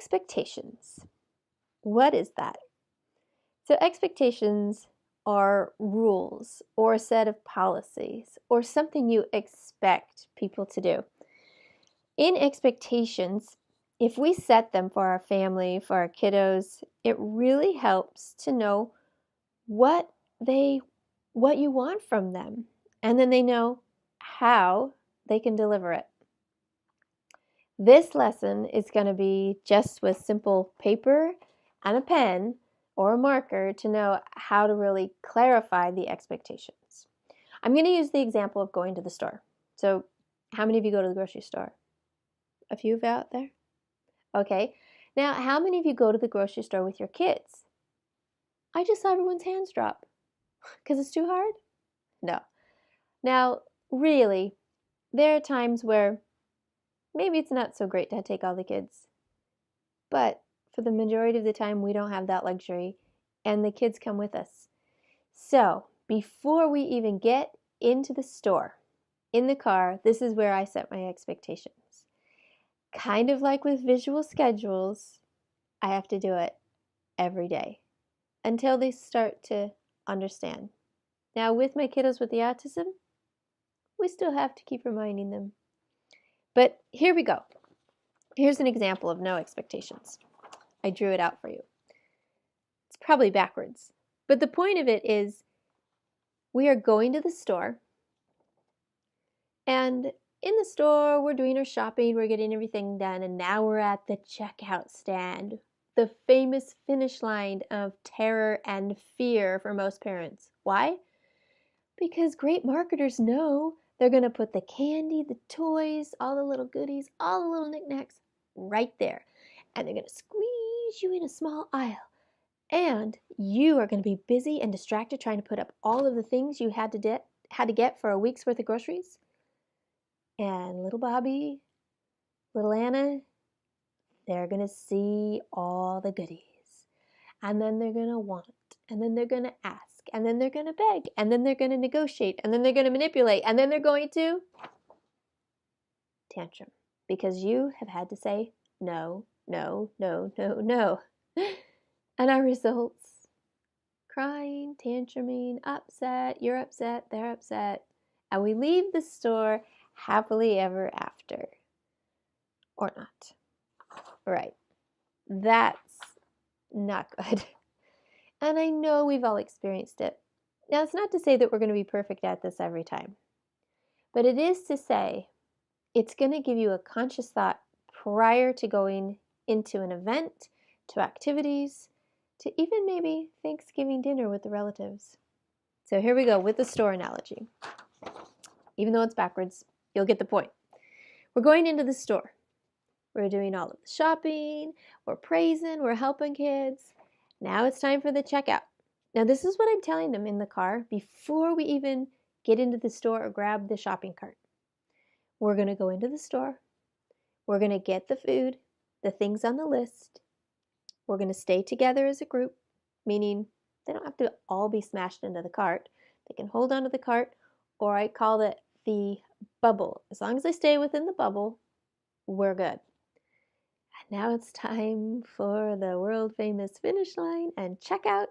Expectations. What is that? So expectations are rules or a set of policies or something you expect people to do. In expectations, if we set them for our family, for our kiddos, it really helps to know what you want from them, and then they know how they can deliver it. This lesson is going to be just with simple paper and a pen or a marker to know how to really clarify the expectations. I'm going to use the example of going to the store. So, how many of you go to the grocery store? A few of you out there? Okay. Now, how many of you go to the grocery store with your kids? I just saw everyone's hands drop. Because it's too hard? No. Now, really, there are times where maybe it's not so great to take all the kids. But for the majority of the time, we don't have that luxury, and the kids come with us. So, before we even get into the store, in the car, this is where I set my expectations. Kind of like with visual schedules, I have to do it every day until they start to understand. Now, with my kiddos with the autism, we still have to keep reminding them. But here we go. Here's an example of no expectations. I drew it out for you. It's probably backwards. But the point of it is we are going to the store, and in the store we're doing our shopping, we're getting everything done, and now we're at the checkout stand, the famous finish line of terror and fear for most parents. Why? Because great marketers know they're going to put the candy, the toys, all the little goodies, all the little knickknacks right there. And they're going to squeeze you in a small aisle. And you are going to be busy and distracted trying to put up all of the things you had to get for a week's worth of groceries. And little Bobby, little Anna, they're going to see all the goodies. And then they're going to want. And then they're going to ask. And then they're going to beg. And then they're going to negotiate. And then they're going to manipulate. And then they're going to tantrum. Because you have had to say no, no, no, no, no. And our results, crying, tantruming, upset, you're upset, they're upset. And we leave the store happily ever after. Or not. Right. That's not good. And I know we've all experienced it. Now, it's not to say that we're going to be perfect at this every time. But it is to say it's going to give you a conscious thought prior to going into an event, to activities, to even maybe Thanksgiving dinner with the relatives. So here we go with the store analogy. Even though it's backwards, you'll get the point. We're going into the store. We're doing all of the shopping, we're praising, we're helping kids. Now it's time for the checkout. Now this is what I'm telling them in the car before we even get into the store or grab the shopping cart. We're going to go into the store. We're going to get the food, the things on the list. We're going to stay together as a group, meaning they don't have to all be smashed into the cart. They can hold onto the cart, or I call it the bubble. As long as they stay within the bubble, we're good. And now it's time for the world famous finish line and checkout.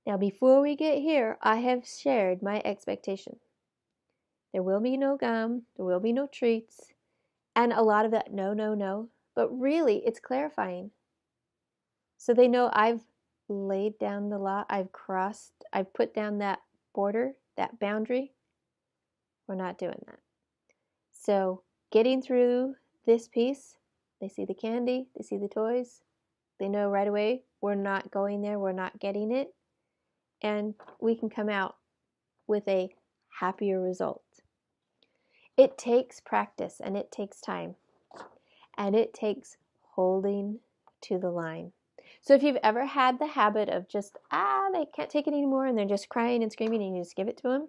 Now before we get here, I have shared my expectation. There will be no gum, there will be no treats, and a lot of that no, no, no. But really, it's clarifying. So they know I've laid down the law, I've put down that border, that boundary. We're not doing that. So getting through this piece, they see the candy, they see the toys, they know right away we're not going there, we're not getting it, and we can come out with a happier result. It takes practice and it takes time, and it takes holding to the line. So if you've ever had the habit of just, they can't take it anymore and they're just crying and screaming and you just give it to them,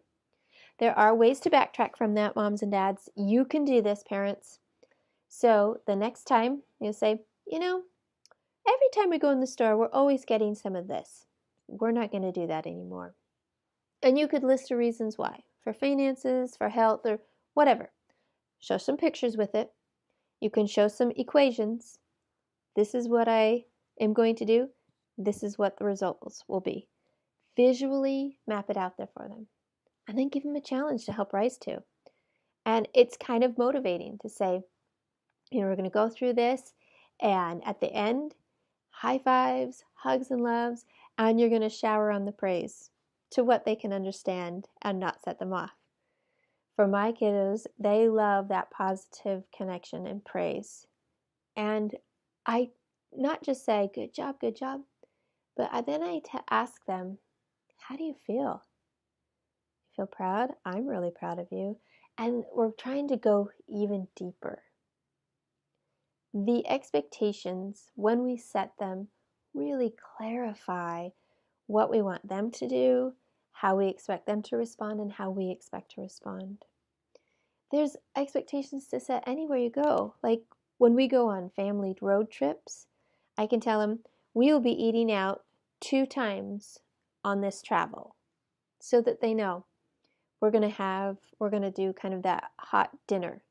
there are ways to backtrack from that, moms and dads. You can do this, parents. So the next time you say, every time we go in the store, we're always getting some of this. We're not going to do that anymore. And you could list the reasons why, for finances, for health, or whatever. Show some pictures with it. You can show some equations. This is what I am going to do. This is what the results will be. Visually map it out there for them. And then give them a challenge to help rise to. And it's kind of motivating to say, we're going to go through this, and at the end, high fives, hugs, and loves, and you're going to shower on the praise to what they can understand and not set them off. For my kiddos, they love that positive connection and praise. And I not just say, good job, but then I ask them, how do you feel? You feel proud? I'm really proud of you. And we're trying to go even deeper. The expectations, when we set them, really clarify what we want them to do, how we expect them to respond, and how we expect to respond. There's expectations to set anywhere you go. Like when we go on family road trips, I can tell them we will be eating out 2 times on this travel so that they know we're going to do kind of that hot dinner.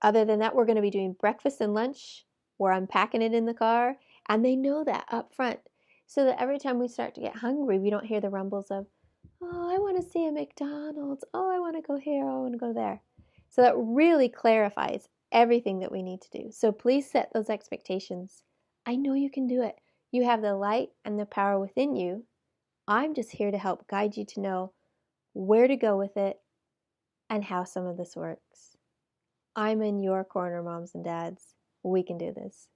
Other than that, we're going to be doing breakfast and lunch where I'm packing it in the car, and they know that up front so that every time we start to get hungry, we don't hear the rumbles of, oh, I want to see a McDonald's. Oh, I want to go here. Oh, I want to go there. So that really clarifies everything that we need to do. So please set those expectations. I know you can do it. You have the light and the power within you. I'm just here to help guide you to know where to go with it and how some of this works. I'm in your corner, moms and dads. We can do this.